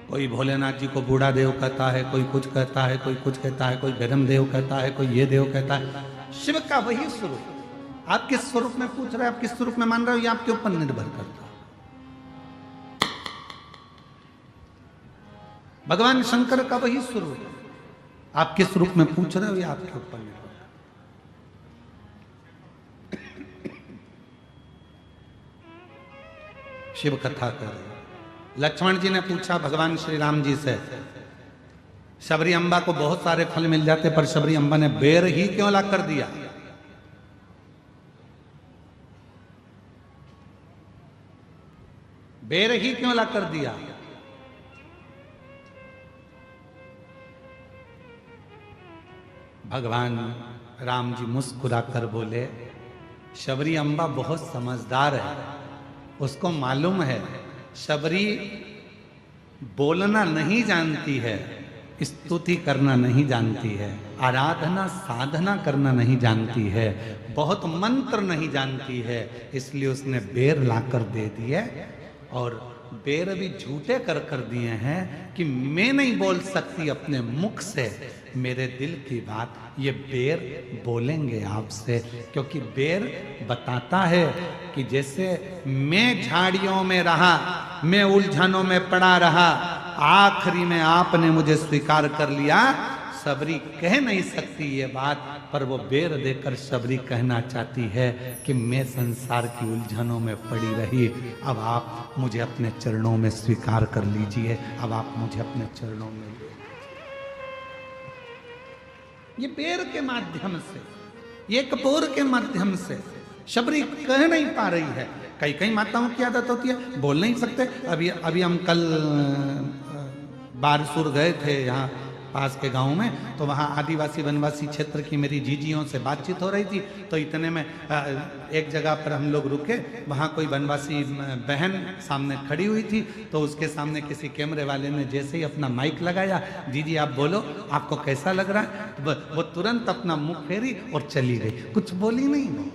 कोई भोलेनाथ जी को बूढ़ा देव कहता है, कोई कुछ कहता है, कोई कुछ कहता है, कोई ब्रह्म देव कहता है, कोई ये देव कहता है। शिव का वही स्वरूप। आप किस स्वरूप में पूछ रहे हैं, आप किस स्वरूप में मान रहे हो, ये आपके ऊपर निर्भर करता है। भगवान शंकर का वही स्वरूप, आप किस रूप में पूछ रहे हो ये आपके ऊपर निर्भर। शिव कथा कर, लक्ष्मण जी ने पूछा भगवान श्री राम जी से, शबरी अम्बा को बहुत सारे फल मिल जाते पर शबरी अम्बा ने बेर ही क्यों ला कर दिया? बेर ही क्यों ला कर दिया? भगवान राम जी मुस्कुराकर बोले, शबरी अम्बा बहुत समझदार है, उसको मालूम है शबरी बोलना नहीं जानती है, स्तुति करना नहीं जानती है, आराधना साधना करना नहीं जानती है, बहुत मंत्र नहीं जानती है, इसलिए उसने बेर लाकर दे दिए। और बेर भी झूठे कर दिए हैं कि मैं नहीं बोल सकती अपने मुख से मेरे दिल की बात, ये बेर बोलेंगे आपसे। क्योंकि बेर बताता है कि जैसे मैं झाड़ियों में रहा, मैं उलझनों में पड़ा रहा, आखिरी में आपने मुझे स्वीकार कर लिया। शबरी कह नहीं सकती ये बात, पर वो बेर देकर शबरी कहना चाहती है कि मैं संसार की उलझनों में पड़ी रही, अब आप मुझे अपने चरणों में स्वीकार कर लीजिए, अब आप मुझे अपने चरणों में ले। ये बेर के माध्यम से, ये कपूर के माध्यम से शबरी कह नहीं पा रही है। कई कई माताओं की आदत होती है बोल नहीं सकते। अभी हम कल बारसूर गए थे यहाँ पास के गांव में, तो वहाँ आदिवासी वनवासी क्षेत्र की मेरी जीजियों से बातचीत हो रही थी। तो इतने में एक जगह पर हम लोग रुके, वहाँ कोई वनवासी बहन सामने खड़ी हुई थी, तो उसके सामने किसी कैमरे वाले ने जैसे ही अपना माइक लगाया, जीजी आप बोलो, आपको कैसा लग रहा है, तो वो तुरंत अपना मुंह फेरी और चली गई, कुछ बोली नहीं वो।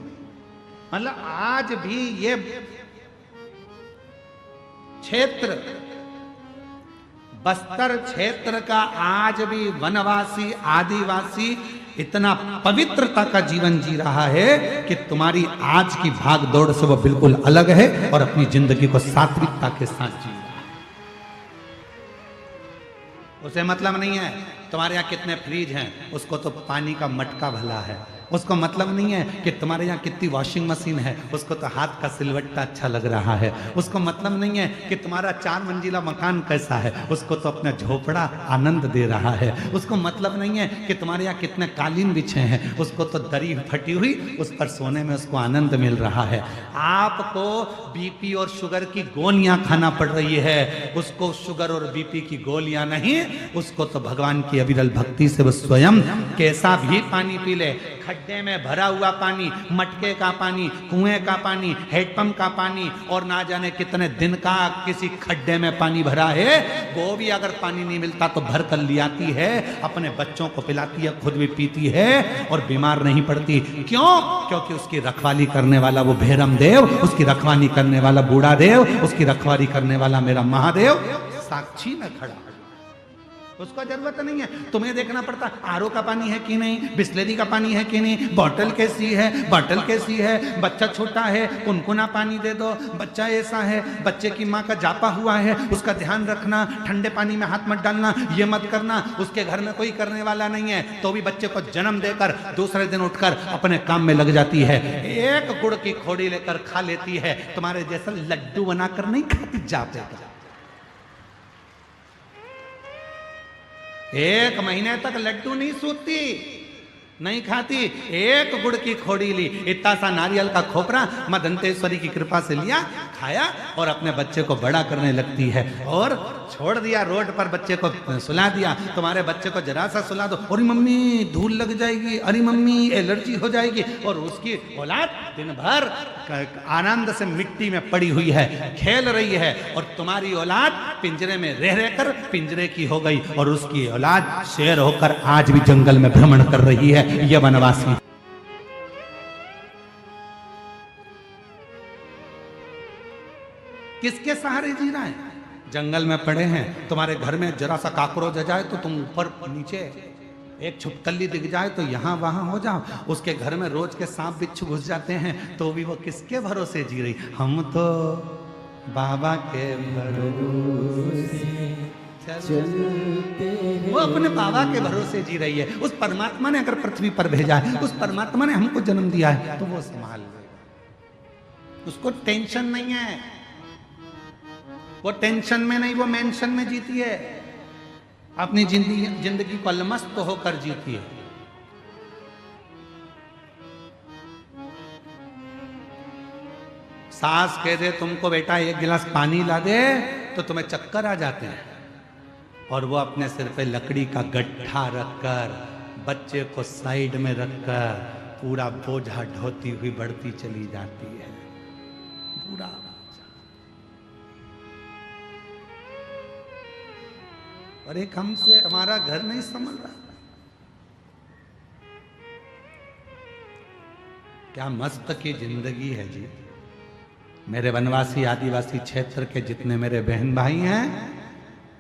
मतलब आज भी ये क्षेत्र, बस्तर क्षेत्र का आज भी वनवासी आदिवासी इतना पवित्रता का जीवन जी रहा है कि तुम्हारी आज की भाग दौड़ से वो बिल्कुल अलग है और अपनी जिंदगी को सात्विकता के साथ जी रहा है। उसे मतलब नहीं है तुम्हारे यहाँ कितने फ्रिज हैं, उसको तो पानी का मटका भला है। उसको मतलब नहीं है कि तुम्हारे यहाँ कितनी वॉशिंग मशीन है, उसको तो हाथ का सिलवट्टा अच्छा लग रहा है। उसको मतलब नहीं है कि तुम्हारा 4 मंजिला मकान कैसा है, उसको तो अपना झोपड़ा आनंद दे रहा है। उसको मतलब नहीं है कि तुम्हारे यहाँ कितने कालीन बिछे हैं, उसको तो दरी फटी हुई उस पर सोने में उसको आनंद मिल रहा है। आपको बीपी और शुगर की गोलियां खाना पड़ रही है, उसको शुगर और बीपी की गोलियां नहीं, उसको तो भगवान की अविरल भक्ति से वो स्वयं कैसा भी पानी पी ले, खड्डे में भरा हुआ पानी, मटके का पानी, कुएं का पानी, हेडपंप का पानी, और ना जाने कितने दिन का किसी खड्डे में पानी भरा है, वो भी अगर पानी नहीं मिलता तो भर कर ले आती है, अपने बच्चों को पिलाती है, खुद भी पीती है और बीमार नहीं पड़ती। क्यों? क्योंकि उसकी रखवाली करने वाला वो भैरम देव, उसकी रखवाली करने वाला बूढ़ा देव, उसकी रखवाली करने वाला मेरा महादेव साक्षी में खड़ा। उसको जरूरत नहीं है तुम्हें देखना पड़ता आरओ का पानी है कि नहीं, बिस्लेरी का पानी है कि नहीं, बॉटल कैसी है, बॉटल कैसी है, बच्चा छोटा है कुनकुना पानी दे दो, बच्चा ऐसा है, बच्चे की माँ का जापा हुआ है, उसका ध्यान रखना, ठंडे पानी में हाथ मत डालना, ये मत करना। उसके घर में कोई करने वाला नहीं है, तो भी बच्चे को जन्म देकर दूसरे दिन उठकर अपने काम में लग जाती है, एक गुड़ की खोड़ी लेकर खा लेती है। तुम्हारे जैसा लड्डू बनाकर नहीं खाती जापे का। 1 महीने तक लड्डू नहीं सूती, नहीं खाती, एक गुड़ की खोड़ी ली, इतना सा नारियल का खोपरा मां दंतेश्वरी की कृपा से लिया, खाया और अपने बच्चे को बड़ा करने लगती है। और छोड़ दिया रोड पर, बच्चे को सुला दिया। तुम्हारे बच्चे को जरा सा सुला दो, अरे मम्मी धूल लग जाएगी, अरे मम्मी एलर्जी हो जाएगी, और उसकी औलाद दिन भर आनंद से मिट्टी में पड़ी हुई है, खेल रही है, और तुम्हारी औलाद पिंजरे में रह रहकर पिंजरे की हो गई, और उसकी औलाद शेर होकर आज भी जंगल में भ्रमण कर रही है। ये वनवासी किसके सहारे जी रहा है? जंगल में पड़े हैं, तुम्हारे घर में जरा सा काकरोच आ जाए तो तुम ऊपर नीचे, एक छुपकली दिख जाए तो यहाँ वहां हो जाओ। उसके घर में रोज के सांप बिच्छू घुस जाते हैं तो भी वो किसके भरोसे जी रही? हम तो बाबा के भरोसे चलते हैं। वो अपने बाबा के भरोसे जी रही है। उस परमात्मा ने अगर पृथ्वी पर भेजा है, उस परमात्मा ने हमको जन्म दिया है, तो वो संभाल लेगा। उसको टेंशन नहीं है, वो टेंशन में नहीं, वो मेंशन में जीती है। अपनी जिंदगी को अलमस्त होकर जीती है। सास कह दे तुमको बेटा एक गिलास पानी ला दे तो तुम्हें चक्कर आ जाते हैं, और वो अपने सिर पे लकड़ी का गड्ढा रखकर, बच्चे को साइड में रखकर पूरा बोझा ढोती हुई बढ़ती चली जाती है। पूरा और एक हमसे हमारा घर नहीं संभल रहा। क्या मस्त की जिंदगी है जी। मेरे वनवासी आदिवासी क्षेत्र के जितने मेरे बहन भाई हैं,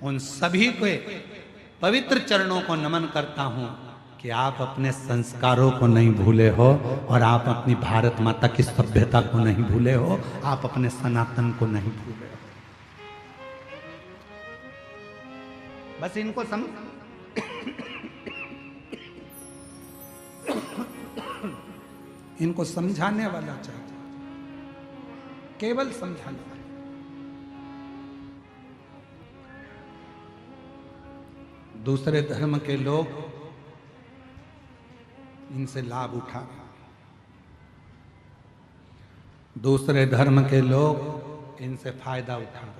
उन सभी को पवित्र चरणों को नमन करता हूं कि आप अपने संस्कारों को नहीं भूले हो, और आप अपनी भारत माता की सभ्यता को नहीं भूले हो, आप अपने सनातन को नहीं भूले हो। बस इनको इनको समझाने वाला चाहिए, केवल समझाने वाला। दूसरे धर्म के लोग इनसे लाभ उठा रहे, दूसरे धर्म के लोग इनसे फायदा उठा रहे।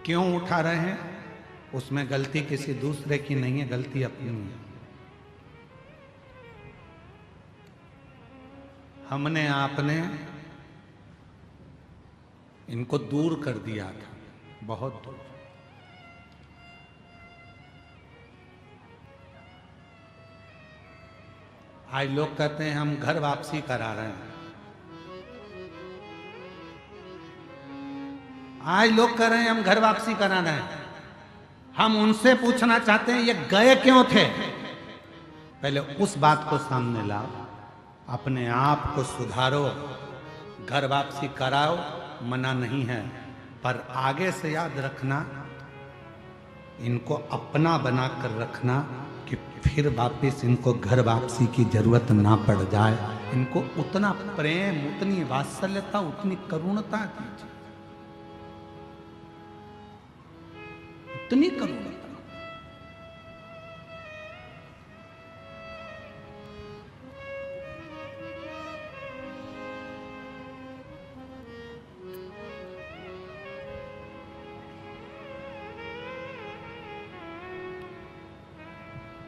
क्यों उठा रहे हैं? उसमें गलती किसी दूसरे की नहीं है, गलती अपनी है। हमने आपने इनको दूर कर दिया था, बहुत दूर। आज लोग कहते हैं हम घर वापसी करा रहे हैं। आज लोग कह रहे हैं हम घर वापसी करा रहे हैं। हम उनसे पूछना चाहते हैं ये गए क्यों थे? पहले उस बात को सामने लाओ, अपने आप को सुधारो, घर वापसी कराओ, मना नहीं है, पर आगे से याद रखना, इनको अपना बना कर रखना कि फिर वापस इनको घर वापसी की जरूरत ना पड़ जाए। इनको उतना प्रेम, उतनी वात्सल्यता, उतनी करुणता दीजिए, उतनी करुणता।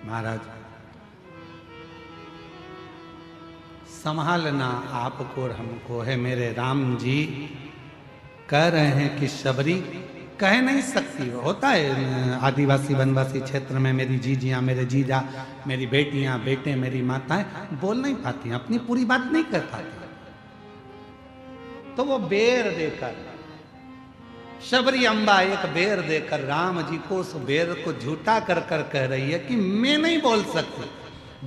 महाराज, संभालना आपको और हमको है। मेरे राम जी कह रहे हैं कि शबरी कह नहीं सकती। होता है आदिवासी वनवासी क्षेत्र में, मेरी जीजियाँ, मेरे जीजा, मेरी बेटियां, बेटे, मेरी माताएं बोल नहीं पाती, अपनी पूरी बात नहीं कर पाती, तो वो बेर देकर, शबरी अम्बा एक बेर देकर राम जी को उस बेर को झूठा कर कर कह रही है कि मैं नहीं बोल सकती।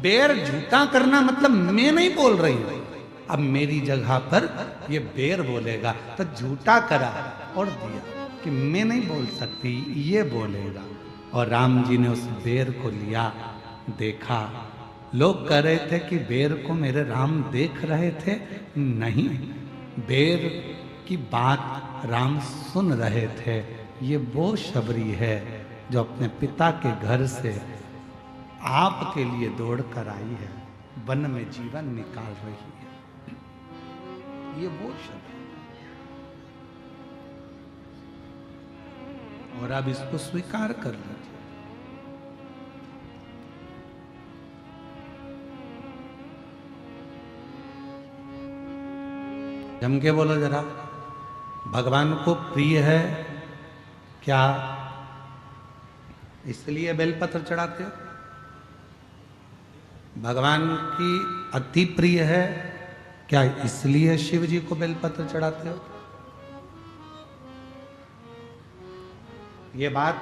बेर झूठा करना मतलब मैं नहीं बोल रही हूं, अब मेरी जगह पर ये बेर बोलेगा, तो झूठा करा और दिया कि मैं नहीं बोल सकती, ये बोलेगा। और राम जी ने उस बेर को लिया, देखा। लोग कह रहे थे कि बेर को मेरे राम देख रहे थे, नहीं, बेर की बात राम सुन रहे थे। ये वो शबरी है जो अपने पिता के घर से आपके लिए दौड़ कर आई है, वन में जीवन निकाल रही है। ये वो शबरी, और अब इसको स्वीकार कर लीजिए। जम के बोलो जरा, भगवान को प्रिय है क्या? इसलिए बेलपत्र चढ़ाते हो? भगवान की अति प्रिय है क्या इसलिए शिव जी को बेलपत्र चढ़ाते हो? ये बात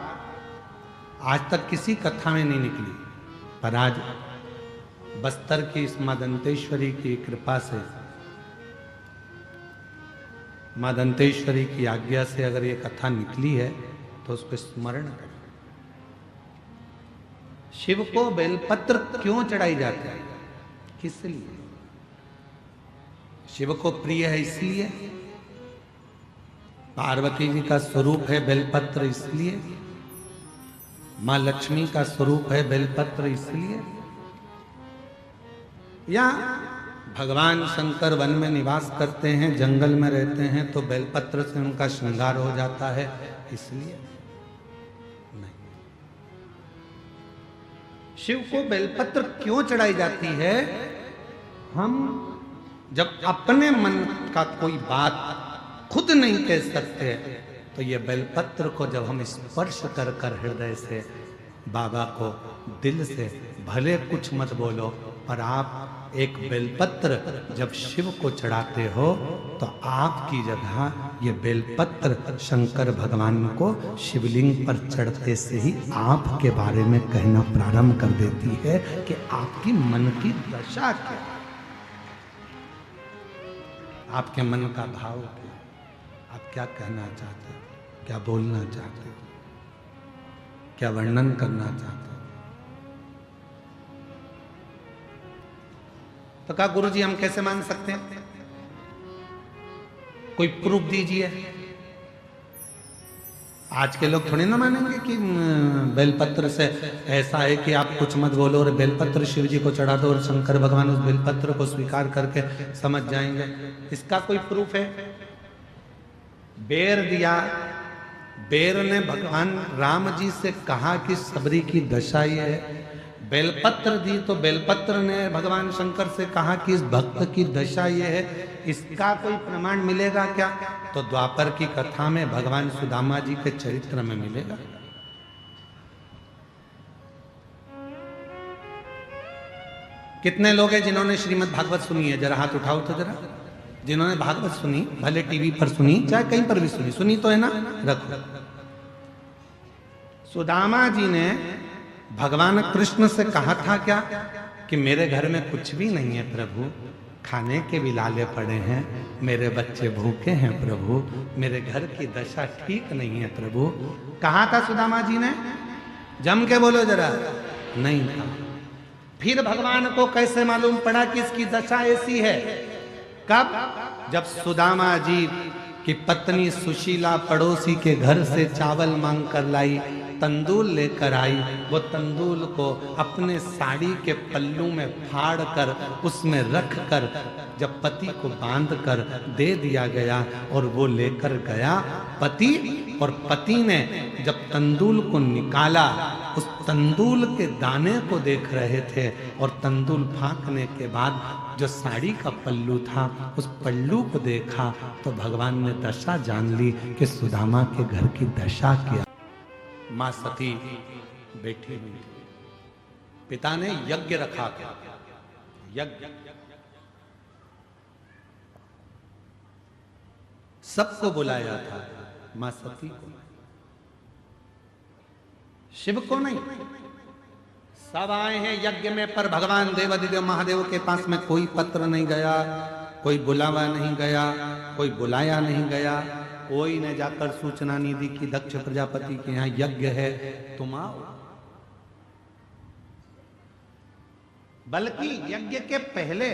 आज तक किसी कथा में नहीं निकली, पर आज बस्तर की इस मां दंतेश्वरी की कृपा से, मां दंतेश्वरी की आज्ञा से अगर ये कथा निकली है तो उसको स्मरण करें। शिव को बेलपत्र क्यों चढ़ाई जाती है? किस लिए? शिव को प्रिय है इसलिए, पार्वती जी का स्वरूप है बेलपत्र इसलिए, मां लक्ष्मी का स्वरूप है बेलपत्र इसलिए, या भगवान शंकर वन में निवास करते हैं, जंगल में रहते हैं तो बेलपत्र से उनका श्रृंगार हो जाता है इसलिए? नहीं। शिव को बेलपत्र क्यों चढ़ाई जाती है? हम जब अपने मन का कोई बात खुद नहीं कह सकते तो ये बेलपत्र को जब हम स्पर्श कर कर हृदय से बाबा को दिल से, भले कुछ मत बोलो, पर आप एक बेलपत्र जब शिव को चढ़ाते हो तो आपकी जगह ये बेलपत्र शंकर भगवान को शिवलिंग पर चढ़ते से ही आपके बारे में कहना प्रारंभ कर देती है कि आपकी मन की दशा क्या, आपके मन का भाव क्या, आप क्या कहना चाहते हो, क्या बोलना चाहते हो, क्या वर्णन करना चाहते हो। तो कहा गुरुजी हम कैसे मान सकते हैं? कोई प्रूफ दीजिए। आज के लोग थोड़े ना मानेंगे कि बेलपत्र से ऐसा है कि आप कुछ मत बोलो और बेलपत्र शिव जी को चढ़ा दो और शंकर भगवान उस बेलपत्र को स्वीकार करके समझ जाएंगे। इसका कोई प्रूफ है? बेर दिया, बेर ने भगवान राम जी से कहा कि सबरी की दशा ये है। बेलपत्र दी तो बेलपत्र ने भगवान शंकर से कहा कि इस भक्त की दशा ये है। इसका कोई प्रमाण मिलेगा क्या? तो द्वापर की कथा में भगवान सुदामा जी के चरित्र में मिलेगा। कितने लोग हैं जिन्होंने श्रीमद् भागवत सुनी है? जरा हाथ उठाओ तो जरा। जिन्होंने भागवत सुनी, भले टीवी पर सुनी चाहे कहीं पर भी सुनी, सुनी तो है ना? रखो। सुदामा जी ने भगवान कृष्ण से कहा था क्या कि मेरे घर में कुछ भी नहीं है प्रभु, खाने के भी लाले पड़े हैं, मेरे बच्चे भूखे हैं प्रभु, मेरे घर की दशा ठीक नहीं है प्रभु। कहा था सुदामा जी ने? जम के बोलो जरा। नहीं था। फिर भगवान को कैसे मालूम पड़ा कि इसकी दशा ऐसी है? कब? जब सुदामा जी की पत्नी सुशीला पड़ोसी के घर से चावल मांग कर लाई, तंदूल लेकर आई। वो तंदूल को अपने साड़ी के पल्लू में फाड़ कर उसमें रख कर जब पति को बांध कर दे दिया गया और वो लेकर गया पति, और पति ने जब तंदूल को निकाला, उस तंदूल के दाने को देख रहे थे और तंदूल फांकने के बाद जो साड़ी का पल्लू था उस पल्लू को देखा तो भगवान ने दशा जान ली कि सुदामा के घर की दशा क्या। मां सती बैठी हुई, पिता ने यज्ञ रखा था, यज्ञ सबको बुलाया था, मां सती को, शिव को नहीं। सब आए हैं यज्ञ में, पर भगवान देवादिदेव महादेव के पास में कोई पत्र नहीं गया, कोई बुलावा नहीं गया, कोई बुलाया नहीं गया, कोई ने जाकर सूचना नहीं दी कि दक्ष प्रजापति के यहाँ यज्ञ है, तुम आओ। बल्कि यज्ञ के पहले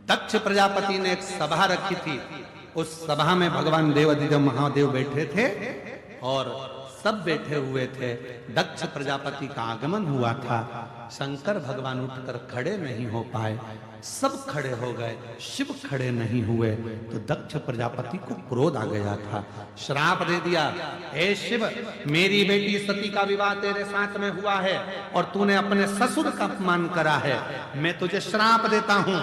दक्ष प्रजापति ने एक सभा रखी थी। उस सभा में भगवान देवादिदेव महादेव बैठे थे और सब बैठे हुए थे। दक्ष प्रजापति का आगमन हुआ था। शंकर भगवान उठकर खड़े नहीं हो पाए, सब खड़े हो गए, शिव खड़े नहीं हुए। तो दक्ष प्रजापति को क्रोध आ गया था, श्राप दे दिया, हे शिव, मेरी बेटी सती का विवाह तेरे साथ में हुआ है और तूने अपने ससुर का अपमान करा है। मैं तुझे श्राप देता हूं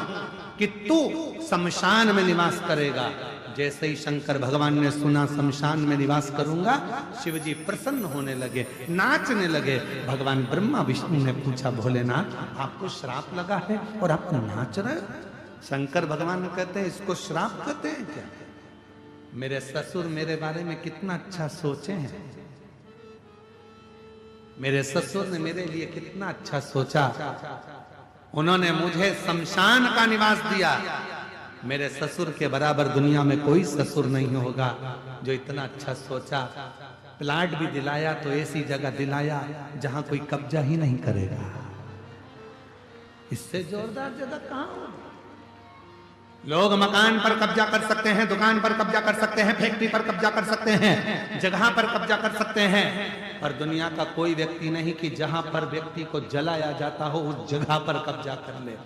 कि तू शमशान में निवास करेगा। जैसे ही शंकर भगवान ने सुना शमशान में निवास करूंगा, शिव जी प्रसन्न होने लगे, नाचने लगे। भगवान ब्रह्मा विष्णु ने पूछा, भोलेनाथ आपको श्राप लगा है और आप नाच रहे हो? शंकर भगवान कहते हैं इसको श्राप कहते हैं क्या? मेरे ससुर मेरे बारे में कितना अच्छा सोचे हैं, मेरे ससुर ने मेरे लिए कितना अच्छा सोचा। उन्होंने मुझे शमशान का निवास दिया। मेरे ससुर के बराबर दुनिया में कोई ससुर नहीं होगा जो इतना अच्छा सोचा। प्लाट भी दिलाया तो ऐसी जगह दिलाया जहां कोई कब्जा ही नहीं करेगा। इससे जोरदार जगह कहां हो? लोग मकान पर कब्जा कर सकते हैं, दुकान पर कब्जा कर सकते हैं, फैक्ट्री पर कब्जा कर सकते हैं, जगह पर कब्जा कर सकते हैं, पर दुनिया का कोई व्यक्ति नहीं कि जहां पर व्यक्ति को जलाया जाता हो उस जगह पर कब्जा कर ले।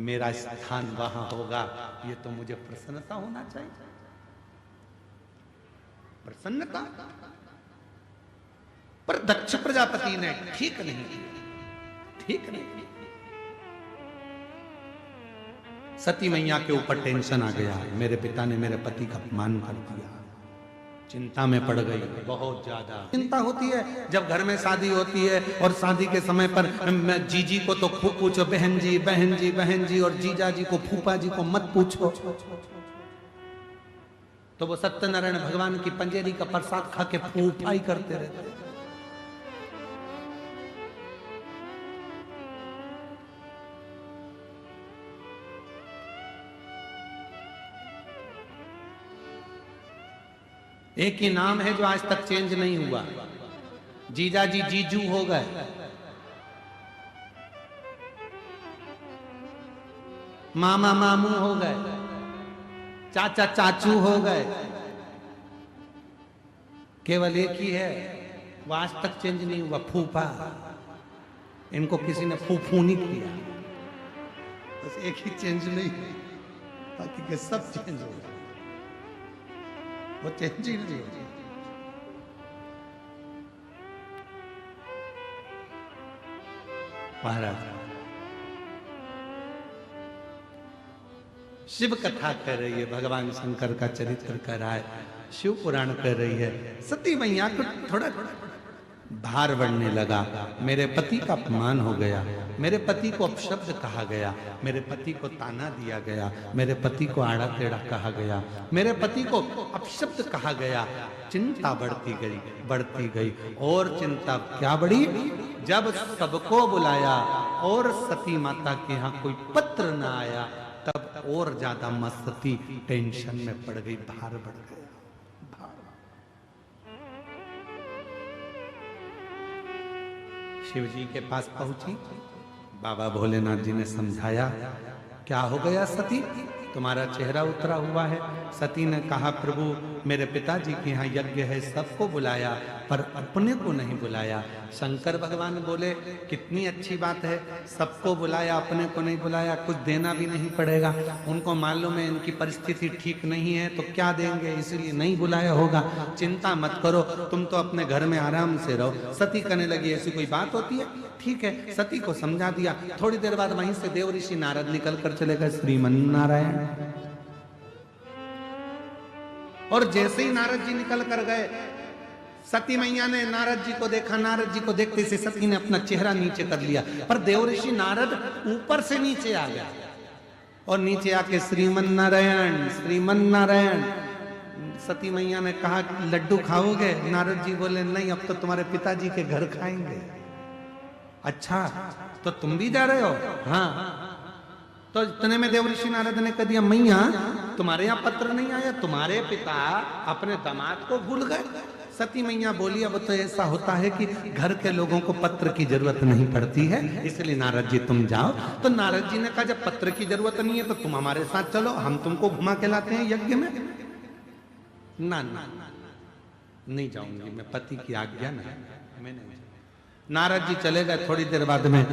मेरा स्थान वहां होगा, ये तो मुझे प्रसन्नता होना चाहिए। प्रसन्नता। पर दक्ष प्रजापति ने ठीक नहीं किया, ठीक नहीं किया। सती मैया के ऊपर टेंशन आ गया। मेरे पिता ने मेरे पति का अपमान कर दिया। चिंता में पड़ गई, बहुत ज्यादा चिंता होती है जब घर में शादी होती है। और शादी के समय पर जीजी को तो खूब पूछो, बहन जी बहन जी बहन जी, और जीजा जी को फूफा जी को मत पूछो। तो वो सत्यनारायण भगवान की पंजेरी का प्रसाद खा के फूफाई करते रहते। एक ही नाम है जो आज तक चेंज नहीं हुआ। जीजा जी जीजू हो गए, मामा मामू हो गए, चाचा चाचू हो गए। केवल एक ही है वो आज तक चेंज नहीं हुआ, फूफा। इनको किसी ने फूफू नहीं किया, बस एक ही चेंज नहीं, बाकी के सब चेंज हो गए। वो चेंज ही नहीं हो। महाराज शिव कथा कर रही है, भगवान शंकर का चरित्र कर रहा है, शिव पुराण कर रही है। सती मैया को थोड़ा भार बढ़ने लगा। मेरे पति का अपमान हो गया, मेरे पति को अपशब्द कहा गया, मेरे पति को ताना दिया गया, मेरे पति को आड़ा टेढ़ा कहा गया, मेरे पति को अपशब्द कहा गया। चिंता बढ़ती गई और चिंता क्या बढ़ी? जब सबको बुलाया और सती माता के यहाँ कोई पत्र ना आया, तब और ज्यादा मस्ती टेंशन में पड़ गई, भार बढ़ गया। शिव जी के पास पहुंची, बाबा भोलेनाथ जी ने समझाया, क्या हो गया सती, तुम्हारा चेहरा उतरा हुआ है। सती ने कहा, प्रभु मेरे पिताजी के यहाँ यज्ञ है, सबको बुलाया पर अपने को नहीं बुलाया। शंकर भगवान बोले, कितनी अच्छी बात है, सबको बुलाया अपने को नहीं बुलाया, कुछ देना भी नहीं पड़ेगा। उनको मालूम है इनकी परिस्थिति ठीक नहीं है तो क्या देंगे, इसीलिए नहीं बुलाया होगा। चिंता मत करो, तुम तो अपने घर में आराम से रहो। सती कहने लगी, ऐसी कोई बात होती है? ठीक है, सती को समझा दिया। थोड़ी देर बाद वहीं से देव ऋषि नारद निकल कर चले गए, श्रीमन्नारायण। और जैसे ही नारद जी निकल कर गए, सती मैया ने नारद जी को देखा। नारद जी को देखते से सती ने अपना चेहरा नीचे कर लिया, पर देव ऋषि नारद ऊपर से नीचे आ गया और नीचे आके श्रीमन्नारायण श्रीमन्नारायण। सती मैया ने कहा, लड्डू खाओगे? नारद जी बोले, नहीं, अब तो तुम्हारे पिताजी के घर खाएंगे। अच्छा, तो तुम भी जा रहे हो? हाँ। तो इतने में देव ऋषि नारद ने कह दिया, मैया तुम्हारे यहाँ पत्र नहीं आया, तुम्हारे पिता अपने दामाद को भूल गए। सती मैया बोली, अब तो ऐसा होता है कि घर के लोगों को पत्र की जरूरत नहीं पड़ती है, इसलिए नारद जी तुम जाओ। तो नारद जी ने कहा, जब पत्र की जरूरत नहीं है तो तुम हमारे साथ चलो, हम तुमको घुमा के लाते हैं यज्ञ में। ना ना, नहीं जाऊंगी मैं, पति की आज्ञा नहीं, मैं नहीं। नारद जी चले गए। थोड़ी देर बाद में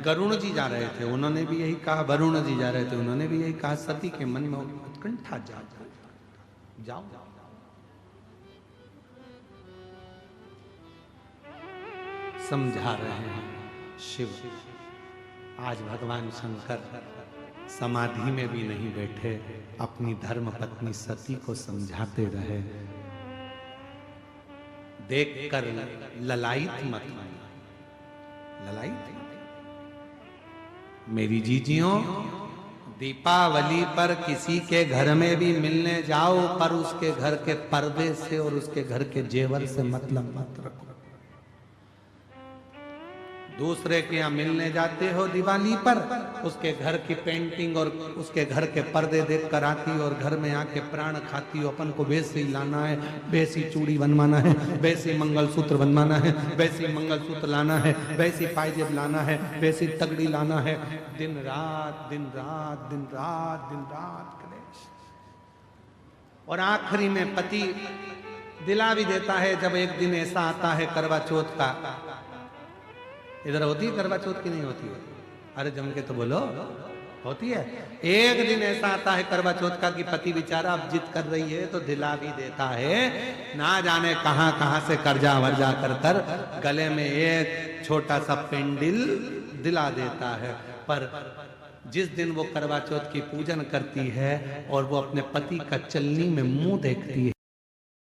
गरुण जी जा रहे थे, उन्होंने भी यही कहा। वरुण जी जा रहे थे, उन्होंने भी यही कहा। सती के मन में उत्कंठा जाओ। समझा रहे हैं शिव। आज भगवान शंकर समाधि में भी नहीं बैठे, अपनी धर्म पत्नी सती को समझाते रहे। देखकर ललायित मत, ललायित। मेरी जीजियों, दीपावली पर किसी के घर में भी मिलने जाओ, पर उसके घर के पर्दे से और उसके घर के जेवर से मतलब मत रखो। दूसरे के यहाँ मिलने जाते हो दिवाली पर, उसके घर की पेंटिंग और उसके घर के पर्दे देख कर आती हो और घर में आके प्राण खाती हो। अपन को वैसे ही लाना है, वैसी चूड़ी बनवाना है, वैसी मंगलसूत्र बनवाना है, वैसी मंगलसूत्र लाना है, वैसी पायजेब लाना है, वैसी तगड़ी लाना है। दिन रात दिन रात दिन रात दिन रात कलेश। और आखिरी में पति दिला भी देता है जब एक दिन ऐसा आता है करवा चौथ का। इधर होती है करवा चौथ की नहीं होती है? अरे जम के तो बोलो, होती है। एक दिन ऐसा आता है करवा चौथ का कि पति बेचारा अब जिद कर रही है तो दिला भी देता है। ना जाने कहां कहां से कर्जा वर्जा कर गले में एक छोटा सा पेंडिल दिला देता है। पर जिस दिन वो करवा चौथ की पूजन करती है और वो अपने पति का चलनी में मुंह देखती है,